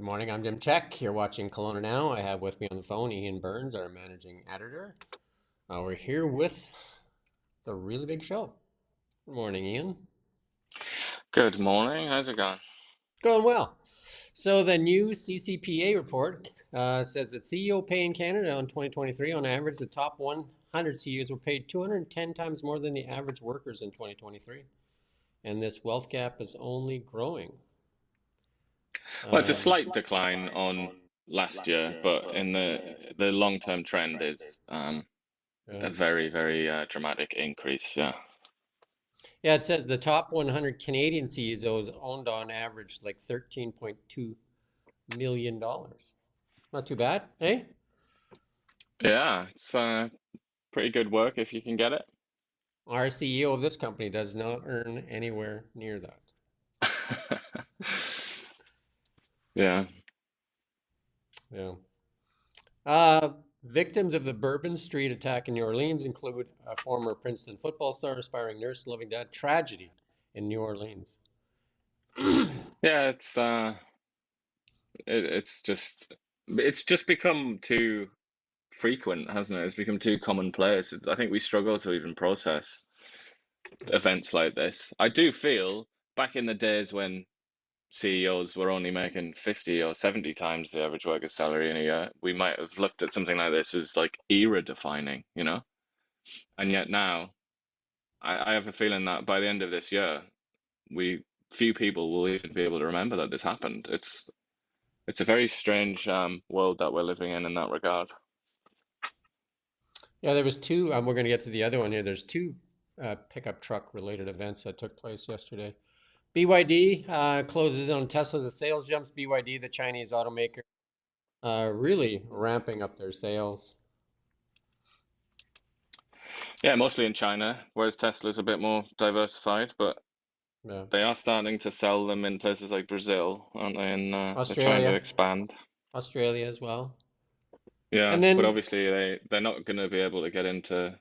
Good morning. I'm Jim Check. You're watching Kelowna Now. I have with me on the phone Ian Burns, our managing editor. We're here with the really big show. Good morning, Ian. Good morning. How's it going? Going well. So the new CCPA report says that CEO pay in Canada in 2023, on average, the top 100 CEOs were paid 210 times more than the average workers in 2023, and this wealth gap is only growing. Well, it's a Um, slight decline on last year, but in the long-term trend is yeah. a very dramatic increase. Yeah. Yeah, it says the top 100 Canadian CEOs owned on average like $13.2 million. Not too bad, eh? Yeah, it's pretty good work if you can get it. Our CEO of this company does not earn anywhere near that. Yeah. Yeah. Victims of the Bourbon Street attack in New Orleans include a former Princeton football star, aspiring nurse, loving dad. Tragedy in New Orleans. Yeah, it's just become too frequent, hasn't it? It's become too commonplace. I think we struggle to even process events like this. I do feel back in the days when CEOs were only making 50 or 70 times the average worker's salary in a year, we might have looked at something like this as like era defining, you know? And yet now, I have a feeling that by the end of this year, we few people will even be able to remember that this happened. It's a very strange world that we're living in that regard. Yeah, there was two. We're going to get to the other one here. There's two pickup truck related events that took place yesterday. BYD closes in on Tesla as sales jumps. BYD, the Chinese automaker, really ramping up their sales. Yeah, mostly in China, whereas Tesla's a bit more diversified, but Yeah. they are starting to sell them in places like Brazil, aren't they? And they're trying to Australia, expand. Australia as well. Yeah, And but then, obviously they're not going to be able to get into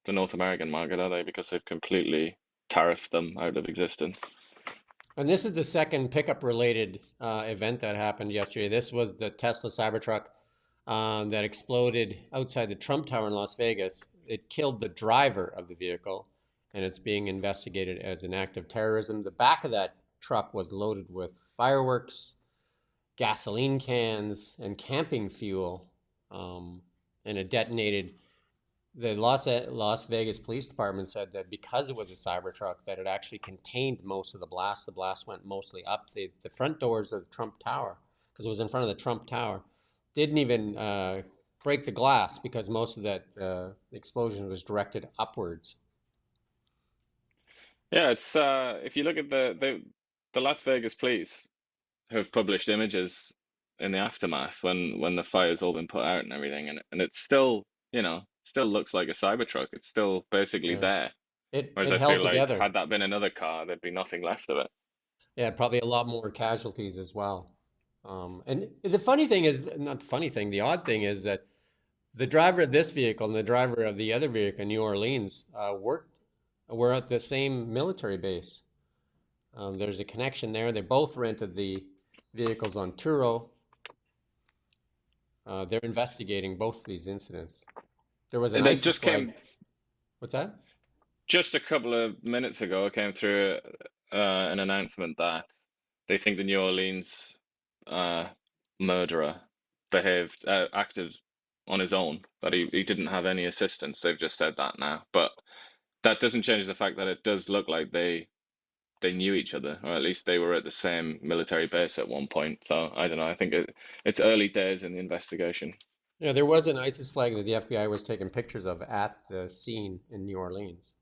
the North American market, are they? Because they've completely tariffed them out of existence. and this is the second pickup related event that happened yesterday. This was the Tesla Cybertruck that exploded outside the Trump Tower in Las Vegas. It killed the driver of the vehicle, and it's being investigated as an act of terrorism. The back of that truck was loaded with fireworks, gasoline cans, and camping fuel, um, and it detonated. The Las Vegas Police Department said that because it was a Cybertruck, that it actually contained most of the blast. The blast went mostly up the front doors of the Trump Tower, because it was in front of the Trump Tower. Didn't even break the glass because most of that explosion was directed upwards. Yeah, it's if you look at the Las Vegas police have published images in the aftermath when the fire's all been put out and everything, and it's still, still looks like a Cybertruck. It's still basically Yeah, there. it Whereas it I held feel like together. had that been another car, there'd be nothing left of it. Yeah, probably a lot more casualties as well. And the funny thing is, not the funny thing, the odd thing is that the driver of this vehicle and the driver of the other vehicle in New Orleans were at the same military base. There's a connection there. They both rented the vehicles on Turo. They're investigating both these incidents. There was an It ISIS just flag. came What's that? just a couple of minutes ago. It came through an announcement that they think the New Orleans uh, murderer acted on his own, that he didn't have any assistance. They've just said that now, but that doesn't change the fact that it does look like they knew each other, or at least they were at the same military base at one point. So I don't know. I think it's early days in the investigation. Yeah, there was an ISIS flag that the FBI was taking pictures of at the scene in New Orleans.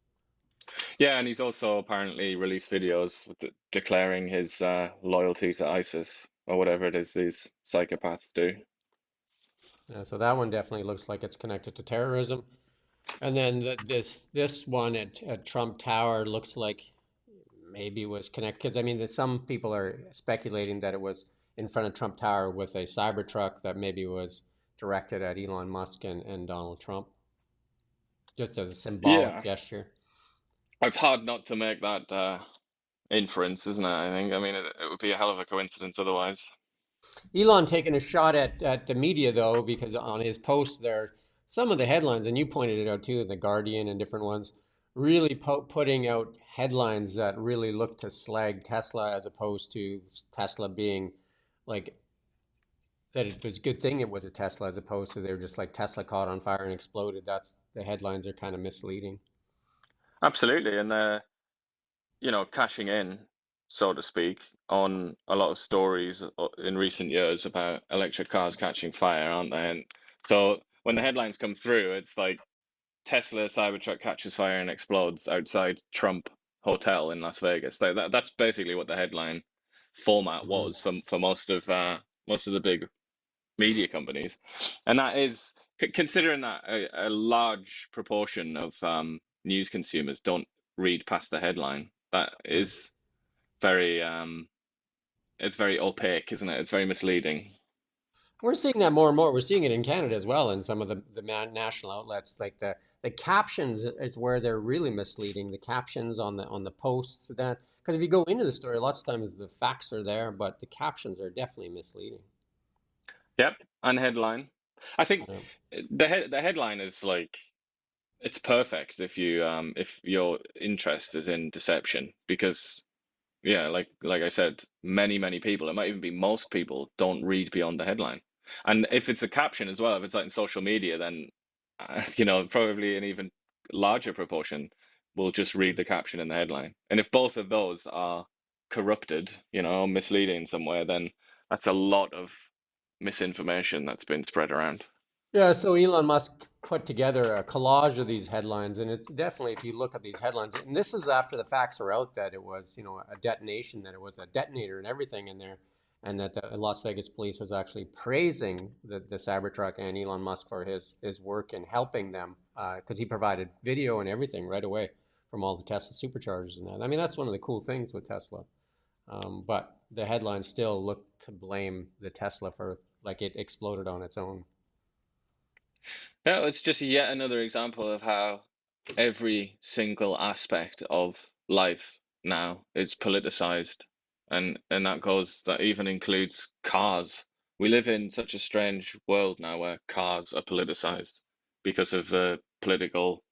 Yeah, and he's also apparently released videos declaring his loyalty to ISIS or whatever it is these psychopaths do. So that one definitely looks like it's connected to terrorism. And then this one at Trump Tower looks like maybe was connected, because I mean, some people are speculating that it was in front of Trump Tower with a Cybertruck that maybe was directed at Elon Musk and Donald Trump, just as a symbolic Yeah, gesture. it's hard not to make that inference, isn't it? I think. I mean, it would be a hell of a coincidence otherwise. Elon taking a shot at the media though, because on his post there, some of the headlines, and you pointed it out too, the Guardian and different ones, really putting out headlines that really look to slag Tesla as opposed to Tesla being like that it was a good thing it was a Tesla as opposed to they were just like Tesla caught on fire and exploded. That's the headlines are kind of misleading. Absolutely, and they're, cashing in, so to speak, on a lot of stories in recent years about electric cars catching fire, aren't they? And so when the headlines come through, it's like Tesla Cybertruck catches fire and explodes outside Trump Hotel in Las Vegas. That's basically what the headline format Hmm. was for most of the big media companies, and that is considering that a large proportion of news consumers don't read past the headline. That is very it's very opaque, isn't it? It's very misleading. We're seeing that more and more. We're seeing it in Canada as well in some of the national outlets. Like the captions is where they're really misleading. The captions on the posts that because if you go into the story, lots of times the facts are there, but the captions are definitely misleading. Yep, and headline. I think Yeah. the headline is like it's perfect if your interest is in deception because yeah, like I said, many people, it might even be most people, don't read beyond the headline. And if it's a caption as well, if it's like in social media, then probably an even larger proportion will just read the caption in the headline. And if both of those are corrupted, misleading in some way, then that's a lot of misinformation that's been spread around. Yeah, so Elon Musk put together a collage of these headlines, and it's definitely, if you look at these headlines, and this is after the facts are out that it was, a detonation, that it was a detonator and everything in there, and that the Las Vegas police was actually praising the Cybertruck and Elon Musk for his work in helping them, because he provided video and everything right away from all the Tesla superchargers and that. I mean, that's one of the cool things with Tesla. But the headlines still look to blame the Tesla for like it exploded on its own. Yeah, it's just yet another example of how every single aspect of life now is politicized, and that even includes cars. We live in such a strange world now where cars are politicized because of the political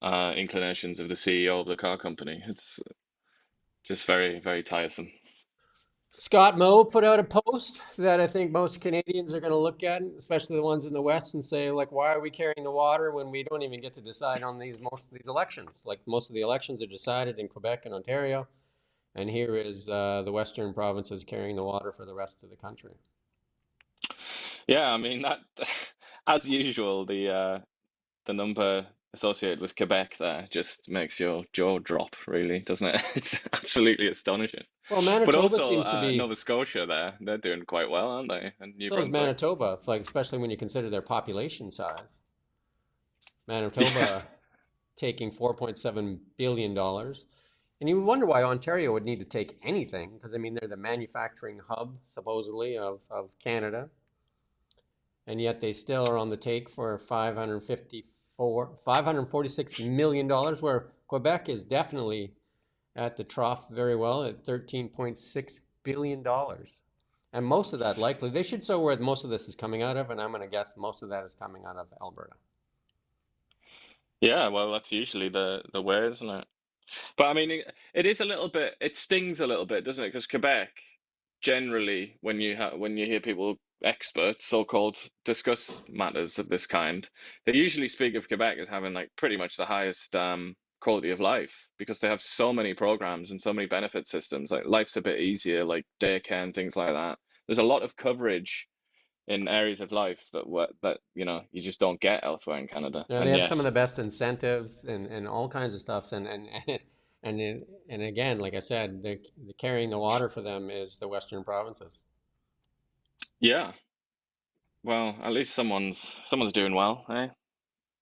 inclinations of the CEO of the car company. It's just very, very tiresome. Scott Moe put out a post that I think most Canadians are going to look at, especially the ones in the West, and say, like, why are we carrying the water when we don't even get to decide on most of these elections? Like, most of the elections are decided in Quebec and Ontario, and here is the Western provinces carrying the water for the rest of the country. Yeah, I mean that as usual, the number associated with Quebec there just makes your jaw drop, really, doesn't it? It's absolutely astonishing. Well, But Manitoba also seems to be Nova Scotia there, they're doing quite well, aren't they? And New so is Brunswick. Manitoba, like especially when you consider their population size. Yeah. Manitoba taking $4.7 billion. And you would wonder why Ontario would need to take anything, because I mean they're the manufacturing hub supposedly of Canada, and yet they still are on the take for 546 million dollars, where Quebec is definitely at the trough very well at $13.6 billion. And most of that likely they should show where most of this is coming out of, and I'm going to guess most of that is coming out of Alberta. Yeah, well, that's usually the way, isn't it? But I mean, it is a little bit, it stings a little bit, doesn't it? Because Quebec, generally, when you hear people, experts, so-called, discuss matters of this kind, they usually speak of Quebec as having like pretty much the highest quality of life because they have so many programs and so many benefit systems. Like life's a bit easier, like daycare and things like that. There's a lot of coverage in areas of life that you just don't get elsewhere in Canada. Yeah, they And have yet, some of the best incentives and all kinds of stuff. And again, like I said, the carrying the water for them is the Western provinces. yeah, well, at least someone's doing well, eh?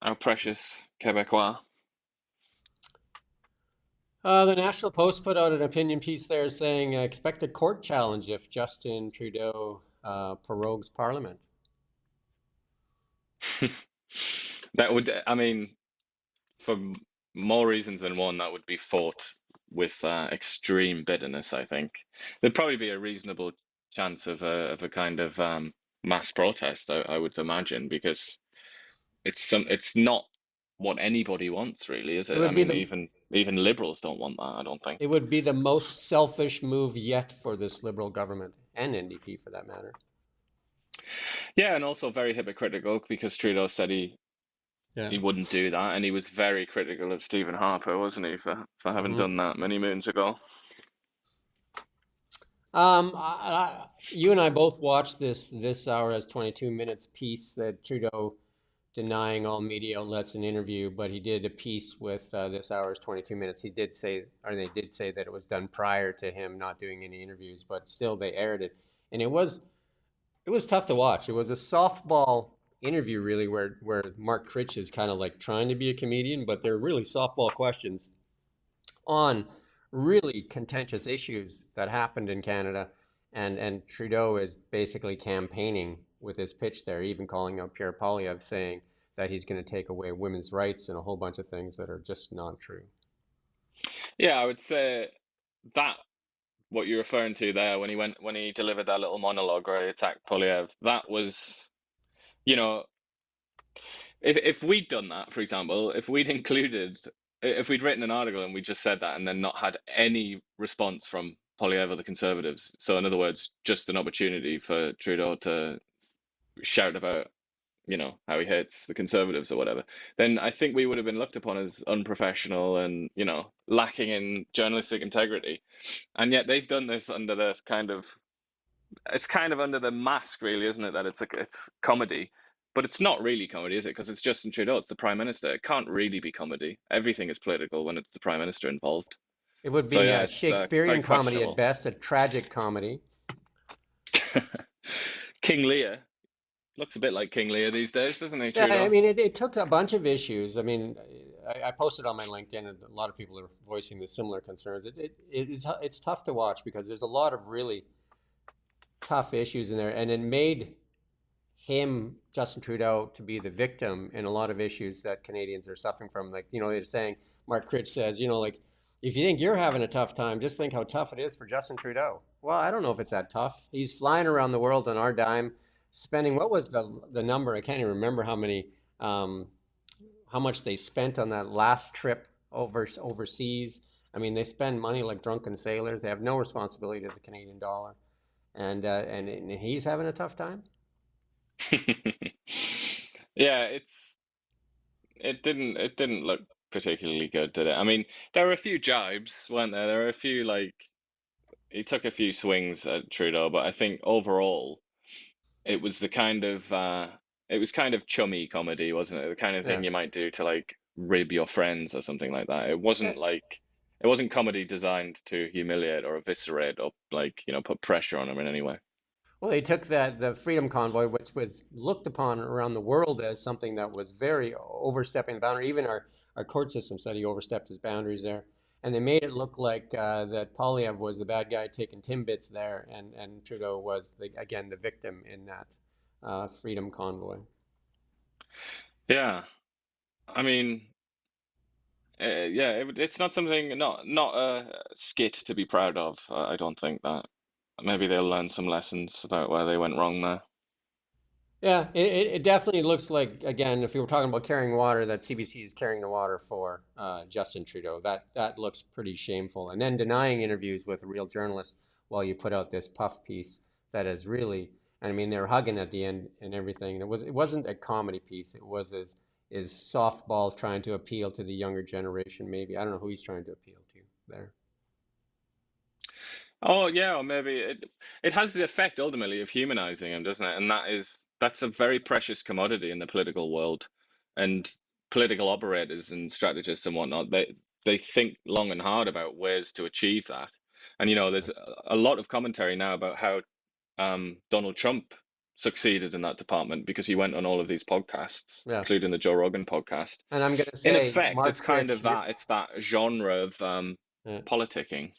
Our precious Quebecois. The National Post put out an opinion piece there saying expect a court challenge if Justin Trudeau prorogues Parliament. That would, I mean, for more reasons than one, that would be fought with extreme bitterness, I think. There'd probably be a reasonable chance of a kind of mass protest, I would imagine, because it's not what anybody wants, really, is It it? I would be mean, the even liberals don't want that, I don't think. it would be the most selfish move yet for this Liberal government and NDP for that matter. Yeah, and also very hypocritical because Trudeau said Yeah. he wouldn't do that, and he was very critical of Stephen Harper, wasn't he, for having Hmm. done that many moons ago. You and I both watched this hour as 22 minutes piece that Trudeau denying all media outlets an interview, but he did a piece with this hour's 22 minutes. He did say, or they did say that it was done prior to him not doing any interviews, but still they aired it, and it was tough to watch. It was a softball interview, really, where Mark Critch is kind of like trying to be a comedian, but they're really softball questions on really contentious issues that happened in Canada, and Trudeau is basically campaigning with his pitch there, even calling out Pierre Poilievre, saying that he's going to take away women's rights and a whole bunch of things that are just not true. Yeah, I would say that what you're referring to there when he delivered that little monologue where he attacked Polyev, that was, you know, if we'd done that, for example, if we'd written an article and we just said that and then not had any response from Polyev or the Conservatives, so in other words, just an opportunity for Trudeau to shout about, how he hates the Conservatives or whatever, then I think we would have been looked upon as unprofessional and, lacking in journalistic integrity. And yet they've done this under this it's kind of under the mask, really, isn't it? That it's comedy, but it's not really comedy, is it? Because it's Justin Trudeau, it's the Prime Minister. It can't really be comedy. Everything is political when it's the Prime Minister involved. It would So be yeah, a it's very Shakespearean comedy at questionable. best, a tragic comedy. King Lear looks a bit like King Lear these days, doesn't he, Yeah, I Trudeau? mean, it took a bunch of issues. I mean, I posted on my LinkedIn, and a lot of people are voicing the similar concerns. It's tough to watch because there's a lot of really tough issues in there, and it made him, Justin Trudeau, to be the victim in a lot of issues that Canadians are suffering from. Like, they're saying, Mark Critch says, like, if you think you're having a tough time, just think how tough it is for Justin Trudeau. Well, I don't know if it's that tough. He's flying around the world on our dime, spending, what was the number? I can't even remember um, how much they spent on that last trip overseas. I mean, they spend money like drunken sailors. They have no responsibility to the Canadian dollar, and he's having a tough time. Yeah, it didn't look particularly good, did it? I mean, there were a few jibes, weren't there? There were a few he took a few swings at Trudeau, but I think overall it was it was kind of chummy comedy, wasn't it? The kind of Yeah. thing you might do to rib your friends or something like that. Eh, It wasn't comedy designed to humiliate or eviscerate or put pressure on him in any way. Well, they took the Freedom Convoy, which was looked upon around the world as something that was very overstepping the boundary. Even our court system said he overstepped his boundaries there, and they made it look like that Polyev was the bad guy taking Timbits there, and Trudeau was again the victim in that Freedom Convoy. Yeah, I mean, yeah, it's not something, not a skit to be proud of. I don't think that. Maybe they'll learn some lessons about where they went wrong there. Yeah, it definitely looks like, again, if we were talking about carrying water, that CBC is carrying the water for Justin Trudeau. That looks pretty shameful. And then denying interviews with a real journalist while you put out this puff piece that is really, and I mean, they're hugging at the end and everything. And it wasn't a comedy piece. It was is softball trying to appeal to the younger generation. Maybe I don't know who he's trying to appeal to there. Oh yeah, or maybe it has the effect ultimately of humanizing him, doesn't it? And that's a very precious commodity in the political world. And political operators and strategists and whatnot, they think long and hard about ways to achieve that. And there's a lot of commentary now about how Donald Trump succeeded in that department because he went on all of these podcasts, Yeah, including the Joe Rogan podcast. and I'm gonna In say, effect, Mark Critch, it's that genre of uh, politicking.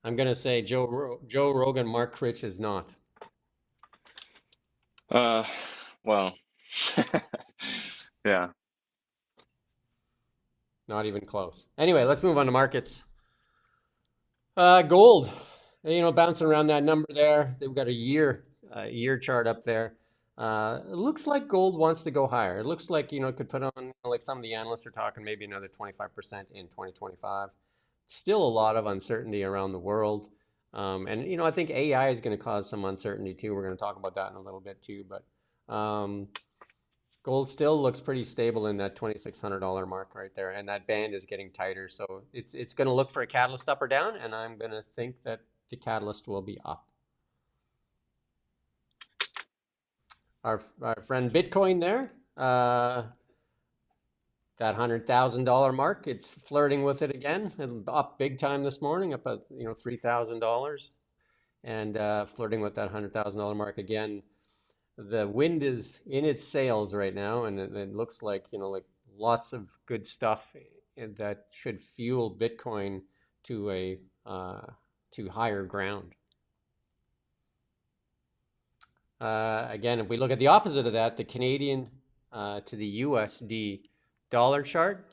I'm gonna say Joe Rogan, Mark Critch is not. Uh, well, yeah. Not even close. Anyway, let's move on to markets. Gold. bouncing around that number there. They've got a year chart up there. It looks like gold wants to go higher. It looks like, it could put on, like some of the analysts are talking maybe another 25% in 2025. Still a lot of uncertainty around the world. And, I think AI is going to cause some uncertainty too. We're going to talk about that in a little bit too. But gold still looks pretty stable in that $2,600 mark right there, and that band is getting tighter. So it's going to look for a catalyst up or down, and I'm going to think that the catalyst will be up. Our friend Bitcoin there, that $100,000 mark, it's flirting with it again. Up big time this morning, up at $3,000, and flirting with that $100,000 mark again. The wind is in its sails right now, and it looks like like lots of good stuff that should fuel Bitcoin to a to higher ground. Again, if we look at the opposite of that, the Canadian to the USD dollar chart,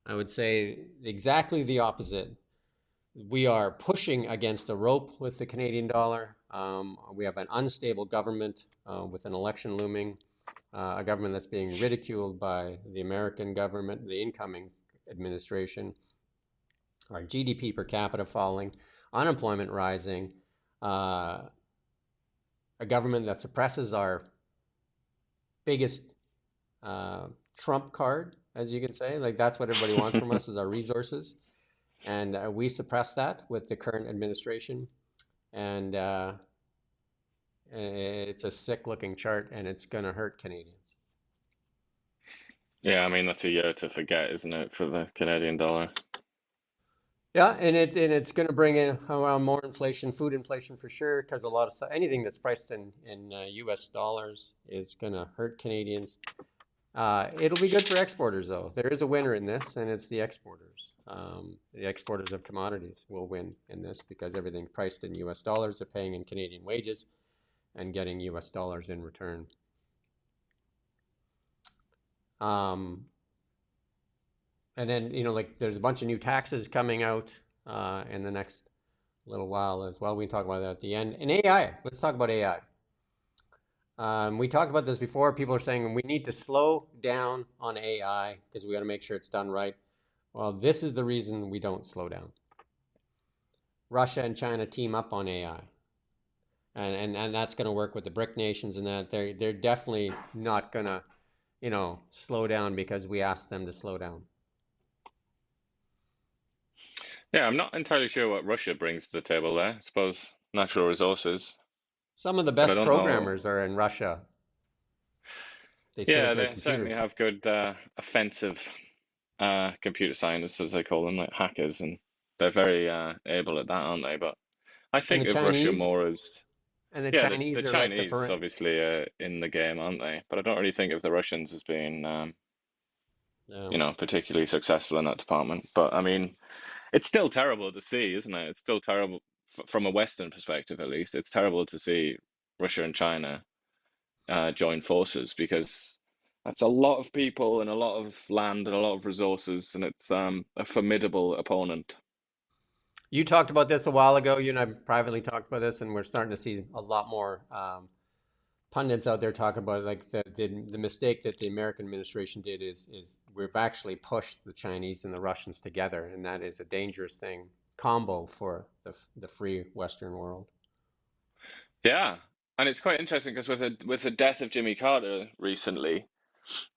I would say exactly the opposite. We are pushing against a rope with the Canadian dollar. We have an unstable government with an election looming, a government that's being ridiculed by the American government, the incoming administration, our GDP per capita falling, unemployment rising, a government that suppresses our biggest trump card, as you can say. Like, that's what everybody wants from us is our resources. And we suppress that with the current administration. And it's a sick looking chart, and it's going to hurt Canadians. Yeah, I mean that's a year to forget, isn't it, for the Canadian dollar? Yeah, and it's going to bring in around more inflation, food inflation for sure, because a lot of stuff, anything that's priced in U.S. dollars is going to hurt Canadians. It'll be good for exporters, though. There is a winner in this, and it's the exporters. The exporters of commodities will win in this because everything priced in U.S. dollars, they're paying in Canadian wages and getting U.S. dollars in return. Um, and then, like there's a bunch of new taxes coming out in the next little while as well. We can talk about that at the end. And AI, let's talk about AI. We talked about this before. People are saying we need to slow down on AI because we got to make sure it's done right. Well, this is the reason we don't slow down. Russia and China team up on AI, and that's going to work with the BRIC nations, and that they're definitely not going to, slow down because we asked them to slow down. Yeah, I'm not entirely sure what Russia brings to the table there. I suppose natural resources, Some of the but I best don't know. programmers are in Russia. They sit at Yeah, their they certainly computers. have good offensive computer scientists, as they call them, like hackers, and they're very able at that, aren't they? But I And the think of Russia Chinese, more as, and the yeah, the Chinese are like the Chinese obviously are in the game, aren't they? But I don't really think of the Russians as being, um, particularly successful in that department. But I mean, it's still terrible to see, isn't it? It's still terrible from a Western perspective, at least. It's terrible to see Russia and China join forces because that's a lot of people and a lot of land and a lot of resources, and it's a formidable opponent. you talked about this a while ago. You and I privately talked about this, and we're starting to see a lot more pundits out there talking about it, like the mistake that the American administration did is we've actually pushed the Chinese and the Russians together, and that is a dangerous thing combo for the free Western world. Yeah, and it's quite interesting because with the death of Jimmy Carter recently,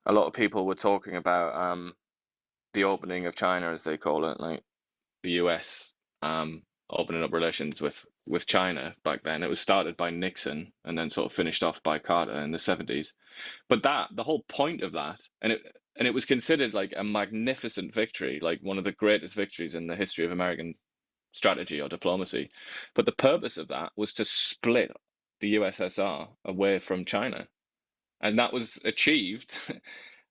a lot of people were talking about the opening of China, as they call it, like the US opening up relations with China back then. It was started by Nixon and then sort of finished off by Carter in the 70s. But the whole point of that, and it was considered like a magnificent victory, like one of the greatest victories in the history of American strategy or diplomacy. But the purpose of that was to split the USSR away from China, and that was achieved.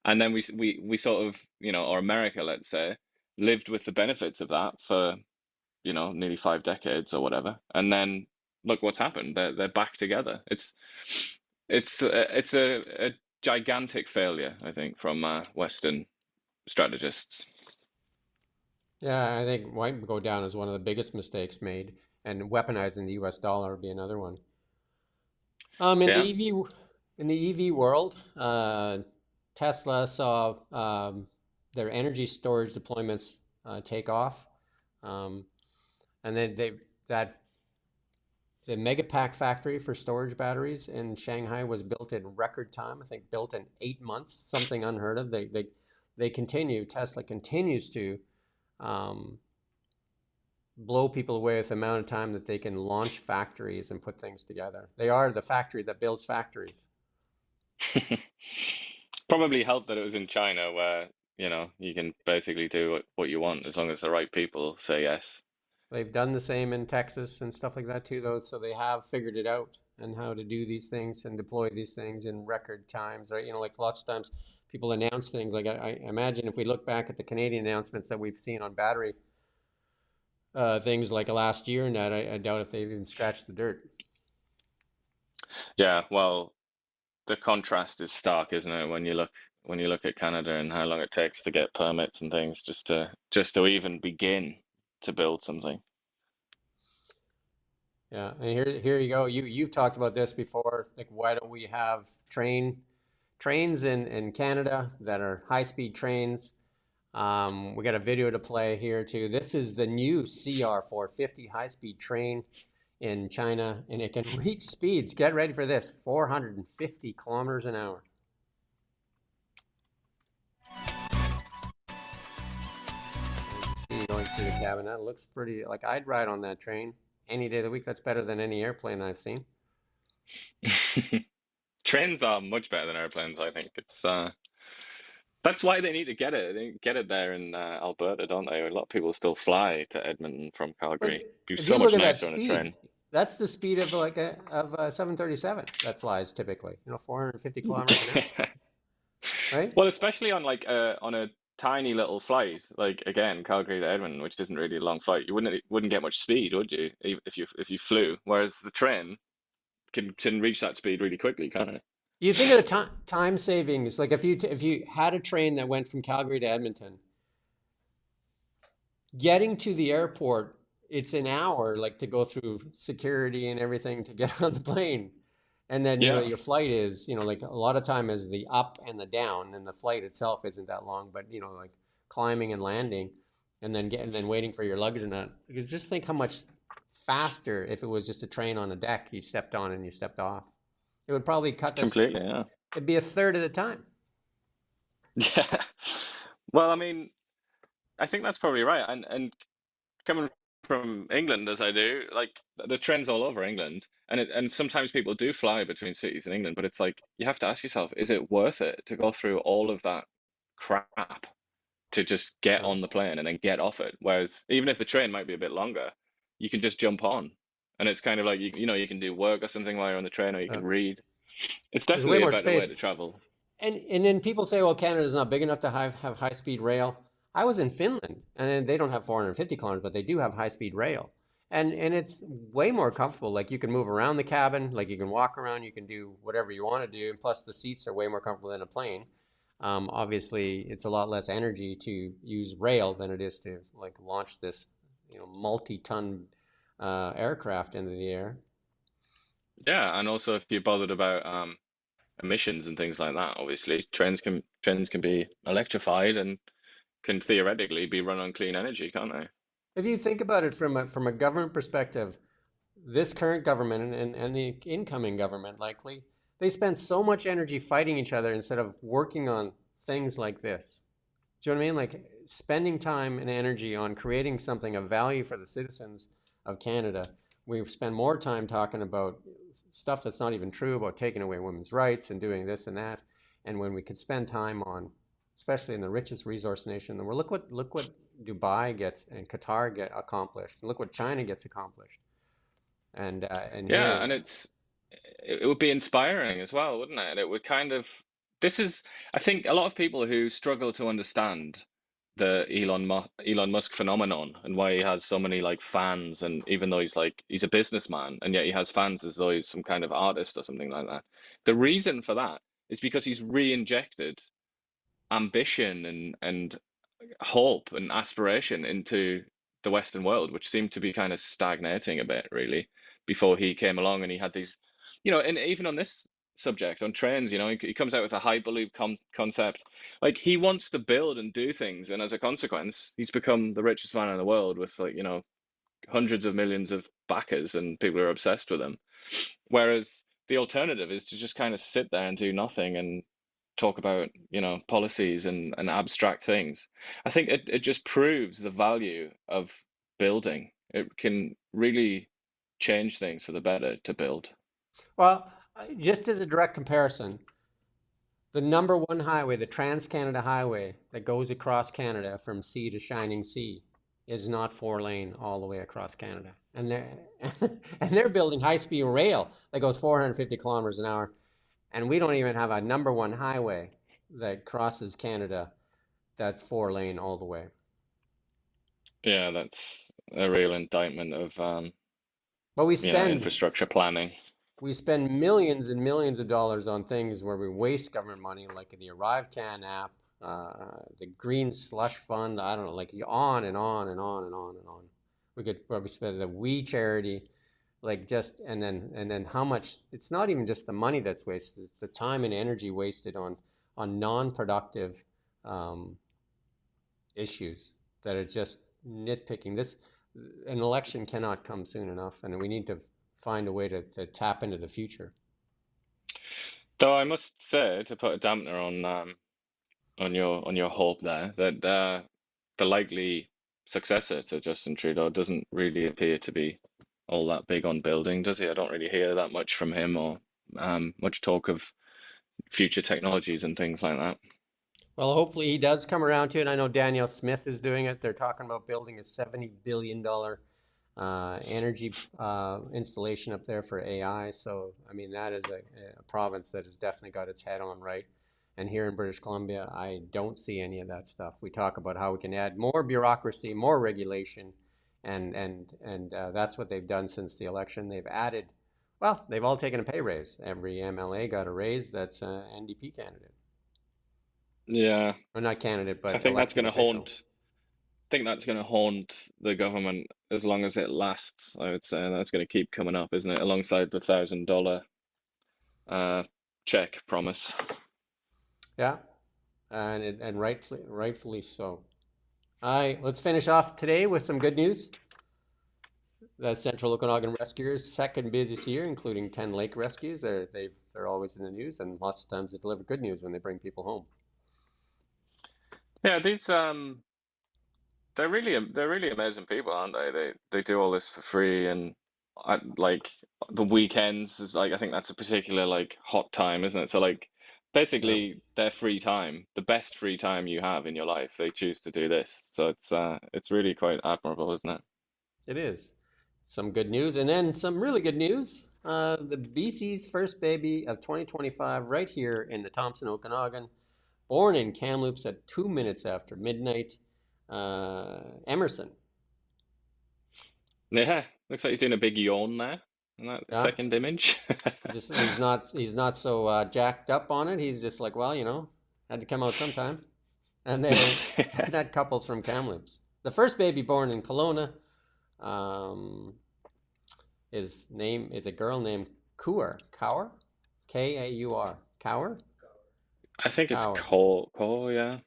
And then we sort of, or America, let's say, lived with the benefits of that for, nearly 5 decades or whatever. And then look what's happened. They're back together. It's a gigantic failure, I think, from Western strategists. Yeah, I think might go down as one of the biggest mistakes made. and weaponizing the U.S. dollar would be another one. In the Yeah. EV world, Tesla saw their energy storage deployments take off, um, and then they that the Megapack factory for storage batteries in Shanghai was built in record time. I think built in 8 months, something unheard of. They continue. Tesla continues to um, blow people away with the amount of time that they can launch factories and put things together. They are the factory that builds factories. Probably helped that it was in China where, you can basically do what you want as long as the right people say yes. They've done the same in Texas and stuff like that too, though. So they have figured it out and how to do these things and deploy these things in record times, right? Like lots of times people announce things. Like I imagine if we look back at the Canadian announcements that we've seen on battery things like last year and that, I doubt if they've even scratched the dirt. Yeah, well, the contrast is stark, isn't it, when you look at Canada and how long it takes to get permits and things just to even begin to build something. Yeah, and here you go. You've talked about this before. Like, why don't we have trains in Canada that are high speed trains? We got a video to play here too. This is the new CR 450 high speed train in China, and it can reach speeds. Get ready for this: 450 kilometers an hour. You see going through the cabin. That looks pretty. Like I'd ride on that train any day of the week. That's better than any airplane I've seen. Trains are much better than airplanes, I think. That's why they need to get it. They get it there in Alberta, don't they? A lot of people still fly to Edmonton from But Calgary. It'd be if so you look much at that nicer on a speed, train. that's the speed of like a 737 that flies typically. 450 kilometers an hour, right? Well, especially on a tiny little flight, like again, Calgary to Edmonton, which isn't really a long flight. You wouldn't get much speed, would you, if you flew? Whereas the train can reach that speed really quickly, can't it? You think of the time savings. Like if you had a train that went from Calgary to Edmonton, getting to the airport, it's an hour, like to go through security and everything to get on the plane. And then, Yeah, your flight is, like a lot of time is the up and the down, and the flight itself isn't that long, but like climbing and landing and then getting, then waiting for your luggage and that. You just think how much faster if it was just a train on a deck, you stepped on and you stepped off. It would probably cut this, completely. Yeah, it'd be a third of the time. yeah. Well, I mean, I think that's probably right. And coming from England as I do, like the trends all over England, and sometimes people do fly between cities in England, but it's like you have to ask yourself, is it worth it to go through all of that crap to just get Yeah. on the plane and then get off it? Whereas even if the train might be a bit longer, you can just jump on, and it's kind of like you can do work or something while you're on the train, or you Yeah. can read. It's There's way definitely a more better way space. to travel. And then people say, well, Canada's not big enough to have high speed rail. I was in Finland, and they don't have 450 kilometers, but they do have high speed rail, and it's way more comfortable. Like you can move around the cabin, like you can walk around, you can do whatever you want to do, and plus the seats are way more comfortable than a plane. Obviously, it's a lot less energy to use rail than it is to like launch this, multi-ton aircraft into the air. Yeah, and also if you're bothered about emissions and things like that, obviously trains can be electrified and can theoretically be run on clean energy, can't they? If you think about it from a government perspective, this current government and the incoming government likely, they spend so much energy fighting each other instead of working on things like this. Do you know what I mean? Like spending time and energy on creating something of value for the citizens of Canada. We spend more time talking about stuff that's not even true, about taking away women's rights and doing this and that. And when we could spend time on, especially in the richest resource nation in the world, look what Dubai gets and Qatar get accomplished. And look what China gets accomplished. And Yeah, here, and it would be inspiring as well, wouldn't it? It would kind of this is I think a lot of people who struggle to understand the Elon Musk phenomenon and why he has so many like fans, and even though he's a businessman and yet he has fans as though he's some kind of artist or something like that. The reason for that is because he's re-injected ambition and hope and aspiration into the Western world, which seemed to be kind of stagnating a bit, really, before he came along and he had these, and even on this subject, on trains, he comes out with a Hyperloop concept. Like he wants to build and do things, and as a consequence, he's become the richest man in the world with like, hundreds of millions of backers, and people are obsessed with him. Whereas the alternative is to just kind of sit there and do nothing and talk about, policies and abstract things. I think it just proves the value of building. It can really change things for the better to build. Well, just as a direct comparison, the number one highway, the Trans-Canada Highway that goes across Canada from sea to shining sea, is not 4 lane all the way across Canada. And they're and they're building high-speed rail that goes 450 kilometers an hour. And we don't even have a number one highway that crosses Canada that's 4 lane all the way. Yeah, that's a real indictment of But infrastructure planning. we spend millions and millions of dollars on things where we waste government money, like the ArriveCan app, the Green Slush Fund. I don't know, like on and on and on and on and on. We could probably spend the We Charity, like just and then how much? It's not even just the money that's wasted; it's the time and energy wasted on non-productive um, issues that are just nitpicking. An election cannot come soon enough, and we need to find a way to tap into the future. Though I must say, to put a dampener on your hope there, that the likely successor to Justin Trudeau doesn't really appear to be all that big on building, does he? I don't really hear that much from him or much talk of future technologies and things like that. Well, hopefully he does come around to it. I know Danielle Smith is doing it. They're talking about building a $70 billion energy installation up there for AI. So, I mean, that is a province that has definitely got its head on right. And here in British Columbia, I don't see any of that stuff. We talk about how we can add more bureaucracy, more regulation, and that's what they've done since the election. They've added, well, they've all taken a pay raise. Every MLA got a raise that's an NDP candidate. Yeah, Or not candidate, I but think that's elected going to official. haunt. I think that's going to haunt the government as long as it lasts. I would say that's going to keep coming up, isn't it? Alongside the $1,000 uh, check promise. Yeah, and rightfully so. All right, let's finish off today with some good news. The Central Okanagan Rescuers' second busiest year, including 10 lake rescues. They're always in the news, and lots of times they deliver good news when they bring people home. Yeah, these they're really amazing people, aren't they? They do all this for free, and like the weekends is like I think that's a particular like hot time, isn't it? So like Yeah, basically their free time, the best free time you have in your life, they choose to do this. So it's really quite admirable, isn't it? it is. Some good news, and then some really good news. The BC's First Baby of 2025, right here in the Thompson Okanagan, born in Kamloops at 2 minutes after midnight. Emerson. Yeah, looks like he's doing a big yawn there in that Yeah, second image. he's not so jacked up on it. He's just like, well, had to come out sometime. And that couple's from Kamloops. The first baby born in Kelowna, um, his name is a girl named Kaur, Kaur, Kaur, I think it's Kaur. Cole, yeah.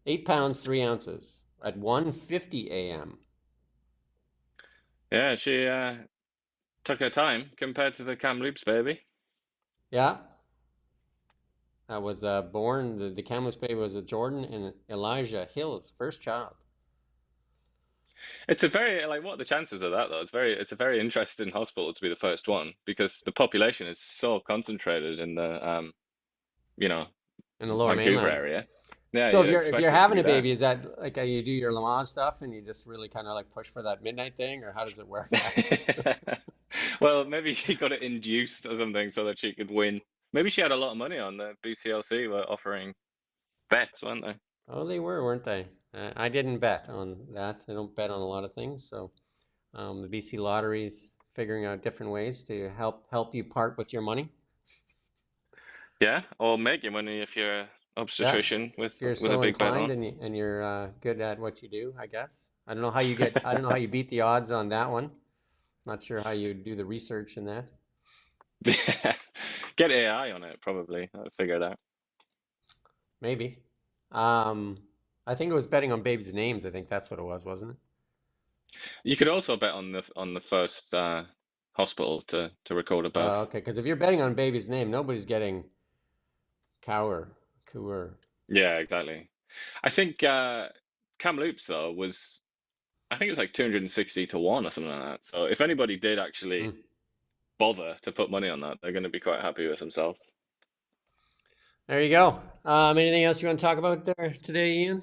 8 pounds 3 ounces at 1:50 a.m. Yeah, she took her time compared to the Kamloops baby. Yeah, I was born. The Kamloops baby was a Jordan and Elijah Hill's first child. It's a very like what are the chances of that though? It's a very interesting hospital to be the first one because the population is so concentrated in the you know In the Lower Vancouver Mainland. area. Yeah, So you if you're expect it to having be a there. baby, is that like you do your Lamaze stuff and you just really kind of like push for that midnight thing, or how does it work? Well, maybe she got it induced or something so that she could win. Maybe she had a lot of money on the BCLC were offering bets, weren't they? Oh, they were, weren't they? I didn't bet on that. I don't bet on a lot of things. So the BC Lottery's figuring out different ways to help you part with your money. Yeah, or make your money if you're Yeah, obstetrician if you're with a so big bet inclined on. and you're good at what you do, I guess. I don't know how you get. I don't know how you beat the odds on that one. Not sure how you do the research in that. Get AI on it, probably. I'll figure it out. Maybe. Um, I think it was betting on babies' names. I think that's what it was, wasn't it? You could also bet on the first hospital to record a birth. Okay, because if you're betting on baby's name, nobody's getting Cower, Cooer. Yeah, exactly. I think Kamloops though was I think it was like 260 to 1 or something like that. So if anybody did actually Hmm. bother to put money on that, they're going to be quite happy with themselves. There you go. Anything else you want to talk about there today, Ian?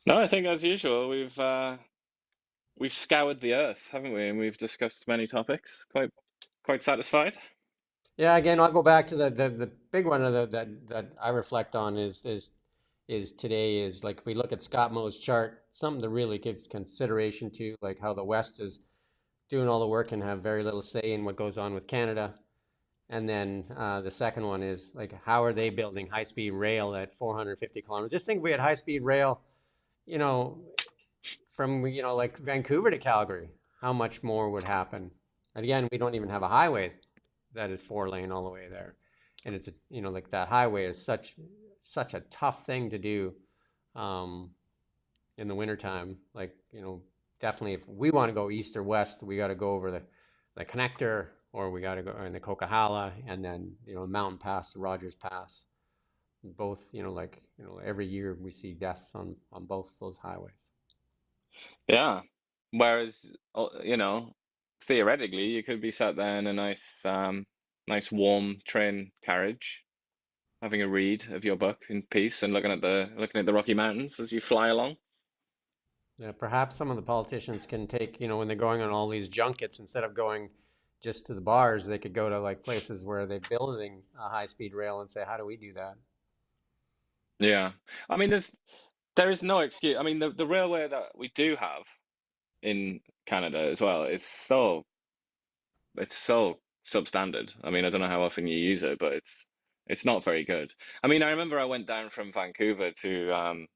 No, I think as usual we've scoured the earth, haven't we? And we've discussed many topics. Quite satisfied. Yeah, again, I'll go back to the big one of that I reflect on is today is like if we look at Scott Moe's chart, something to really give consideration to, like how the West is doing all the work and have very little say in what goes on with Canada. And then the second one is like how are they building high speed rail at 450 kilometers? Just think if we had high speed rail, you know, from like Vancouver to Calgary, how much more would happen? And again, we don't even have a highway that is 4 lane all the way there, and it's like that highway is such a tough thing to do um, in the wintertime. Like definitely if we want to go east or west, we got to go over the connector, or we got to go in the Coquihalla, and then Mountain Pass, the Rogers Pass. Both like every year we see deaths on both those highways. Yeah. Whereas, theoretically, you could be sat there in a nice warm train carriage, having a read of your book in peace and looking at the Rocky Mountains as you fly along. Yeah, perhaps some of the politicians can take, when they're going on all these junkets, instead of going just to the bars, they could go to like places where they're building a high-speed rail and say, how do we do that? Yeah. I mean, there is no excuse. I mean, the railway that we do have in Canada as well is it's so substandard. I mean, I don't know how often you use it, but it's not very good. I mean, I remember I went down from Vancouver to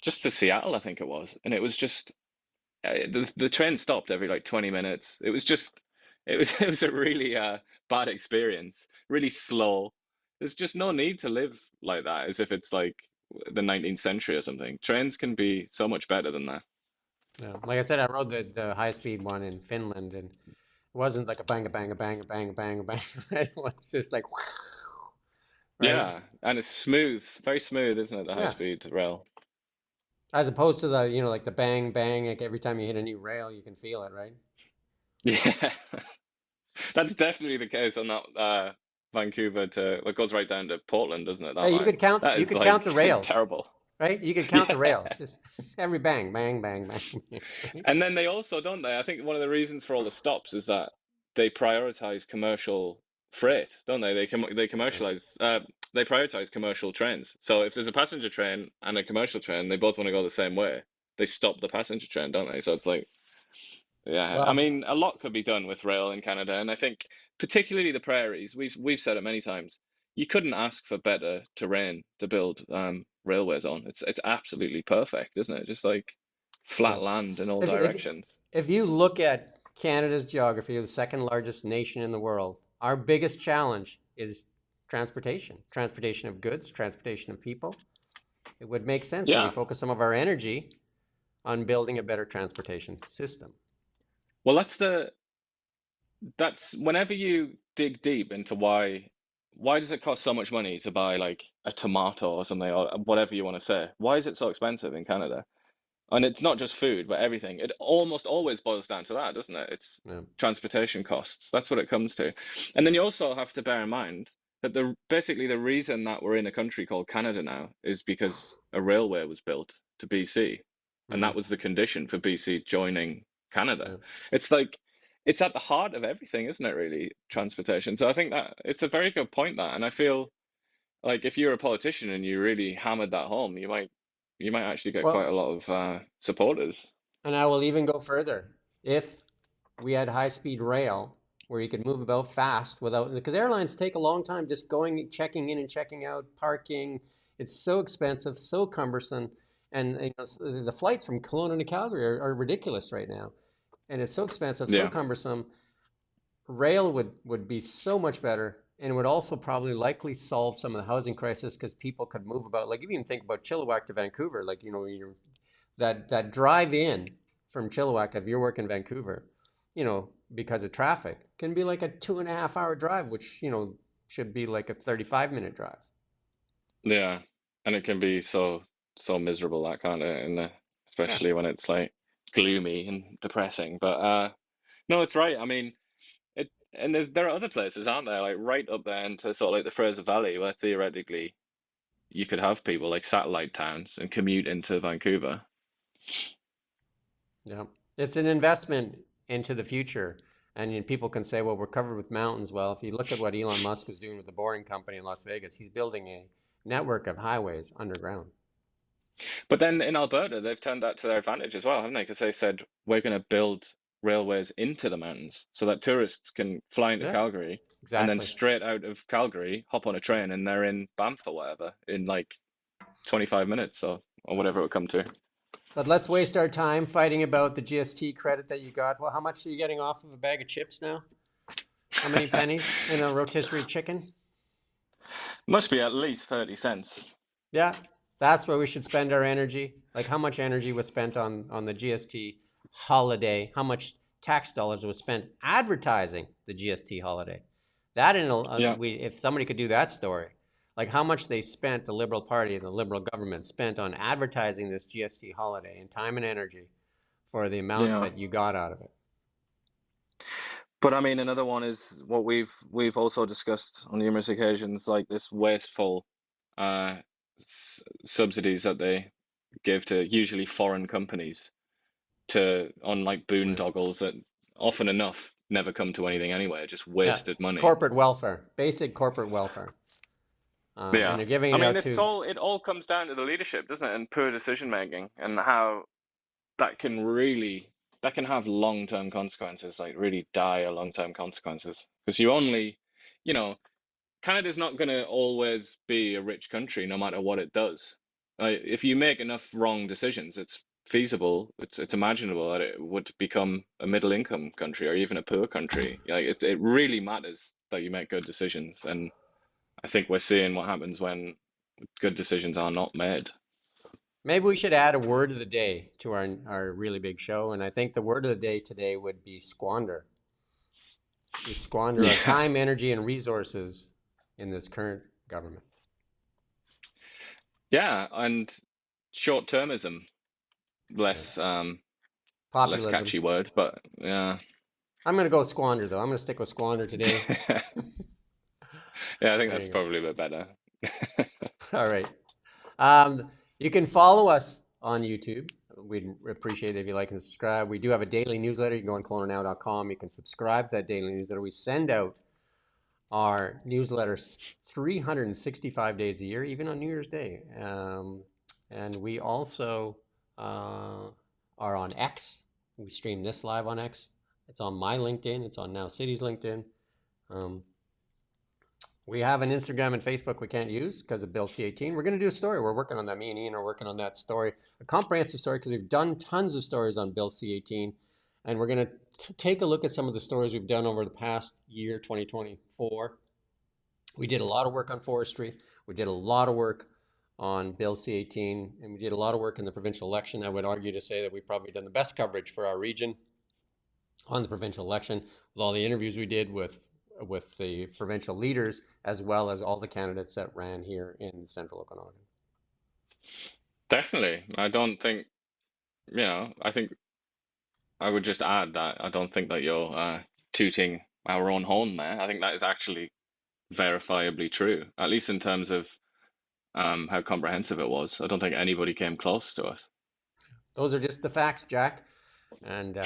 just to Seattle, I think it was, and it was just the train stopped every like 20 minutes. It was a really bad experience, really slow. There's just no need to live like that as if it's like the 19th century or something. Trains can be so much better than that. Yeah. Like I said, I rode the high-speed one in Finland, and it wasn't like a bang, a bang, a bang, a bang, a bang, a bang. Right? It was just like, right? Yeah, and it's smooth, very smooth, isn't it, the high Yeah. speed rail? As opposed to like the bang, bang, like every time you hit a new rail, you can feel it, right? Yeah, that's definitely the case on that Vancouver to it goes right down to Portland, doesn't it? That Hey, you line. could count, That you is could count the like rails, terrible. right? You could count the Yeah. rails, just every bang, bang, bang, bang. Right? And then they also, don't they? I think one of the reasons for all the stops is that they prioritize commercial freight, don't they? They Yeah. commercialize they prioritize commercial trains. So if there's a passenger train and a commercial train, they both want to go the same way. They stop the passenger train, don't they? So it's like, yeah. I Well, mean, a lot could be done with rail in Canada, and I think particularly the prairies. We've said it many times. You couldn't ask for better terrain to build railways on. It's absolutely perfect, isn't it? Just like yeah. flat land in all If if directions. if you look at Canada's geography, the second largest nation in the world, our biggest challenge is transportation, transportation of goods, transportation of people. It would make sense that we Yeah. focus some of our energy on building a better transportation system. Well, that's whenever you dig deep into why does it cost so much money to buy like a tomato or something or whatever you want to say? Why is it so expensive in Canada? And it's not just food, but everything. It almost always boils down to that, doesn't it? It's Yeah. transportation costs. That's what it comes to. And then you also have to bear in mind that basically the reason that we're in a country called Canada now is because a railway was built to BC, and Mm-hmm. that was the condition for BC joining Canada. Yeah. It's like it's at the heart of everything, isn't it, really, transportation? So I think that it's a very good point that, and I feel like if you're a politician and you really hammered that home, you might actually get quite a Well, lot of supporters. and I will even go further. If we had high-speed rail, where you could move about fast without, because airlines take a long time just going, checking in and checking out, parking. It's so expensive, so cumbersome. And the flights from Kelowna to Calgary are ridiculous right now. And it's so expensive, so Yeah. cumbersome. Rail would be so much better, and would also probably likely solve some of the housing crisis because people could move about. Like, if you even think about Chilliwack to Vancouver, like, that drive in from Chilliwack, if you're working in Vancouver, because of traffic, can be like a 2.5 hour drive, which, should be like a 35-minute drive. Yeah. And it can be so miserable that kind of in the Yeah. especially when it's like gloomy and depressing. But no, it's right. I mean, it and there are other places, aren't there? Like right up there into sort of like the Fraser Valley, where theoretically you could have people like satellite towns and commute into Vancouver. Yeah. It's an investment into the future. And people can say, well, we're covered with mountains. Well, if you look at what Elon Musk is doing with the Boring Company in Las Vegas, he's building a network of highways underground. But then in Alberta, they've turned that to their advantage as well, haven't they? Because they said we're going to build railways into the mountains so that tourists can fly into Yeah, Calgary and then exactly. straight out of Calgary, hop on a train, and they're in Banff or whatever in like 25 minutes or whatever it would come to. But let's waste our time fighting about the GST credit that you got. Well, how much are you getting off of a bag of chips now? How many pennies in a rotisserie chicken? Must be at least 30 cents. Yeah, that's where we should spend our energy. Like, how much energy was spent on the GST holiday? How much tax dollars was spent advertising the GST holiday? That Yeah, if somebody could do that story, like how much they spent, the Liberal Party and the Liberal government spent on advertising this GST holiday and time and energy for the amount yeah. that you got out of it. But I mean, another one is what we've also discussed on numerous occasions, like this wasteful uh, subsidies that they give to usually foreign companies to on like Right. boondoggles that often enough never come to anything anyway, just Yeah, wasted money. corporate welfare, basic corporate welfare, and Yeah. they're giving I it mean, out to. it all comes down to the leadership, doesn't it? And poor decision making and how that can really that can have long-term consequences, like really dire long-term consequences. Because you only, you know, Canada's not going to always be a rich country no matter what it does. If you make enough wrong decisions, it's feasible, it's imaginable that it would become a middle income country or even a poor country. Like it really matters that you make good decisions, and I think we're seeing what happens when good decisions are not made. Maybe we should add a word of the day to our really big show, and I think the word of the day today would be squander. We squander our Yeah, time, energy, and resources in this current government. yeah, and short-termism, Yeah. less Populism. catchy word, but yeah. I'm going to go squander, though. I'm going to stick with squander today. Yeah, I think There that's you go. probably a bit better. All right. You can follow us on YouTube. We'd appreciate it if you like and subscribe. We do have a daily newsletter. You can go on clonanow.com. You can subscribe to that daily newsletter. We send out our newsletters 365 days a year, even on New Year's Day. And we also are on X. We stream this live on X. It's on my LinkedIn. It's on Now City's LinkedIn. Um, we have an Instagram and Facebook we can't use because of Bill C-18. We're going to do a story. We're working on that. Me and Ian are working on that story, a comprehensive story, because we've done tons of stories on Bill C-18. And we're going to take a look at some of the stories we've done over the past year, 2024. We did a lot of work on forestry. We did a lot of work on Bill C-18, and we did a lot of work in the provincial election. I would argue to say that we've probably done the best coverage for our region on the provincial election, with all the interviews we did with the provincial leaders, as well as all the candidates that ran here in central Okanagan. Definitely. I don't think, I think I would just add that I don't think that you're tooting our own horn there. I think that is actually verifiably true, at least in terms of how comprehensive it was. I don't think anybody came close to us. Those are just the facts, Jack. And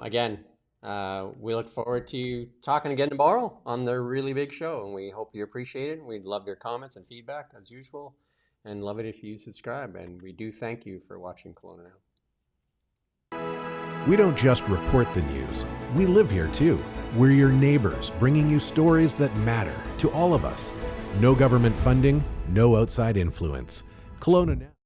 again, we look forward to talking again tomorrow on the really big show, and we hope you appreciate it. We'd love your comments and feedback as usual, and love it if you subscribe. And we do thank you for watching Kelowna Now. We don't just report the news, we live here too. We're your neighbors, bringing you stories that matter to all of us. No government funding, no outside influence. Kelowna Now.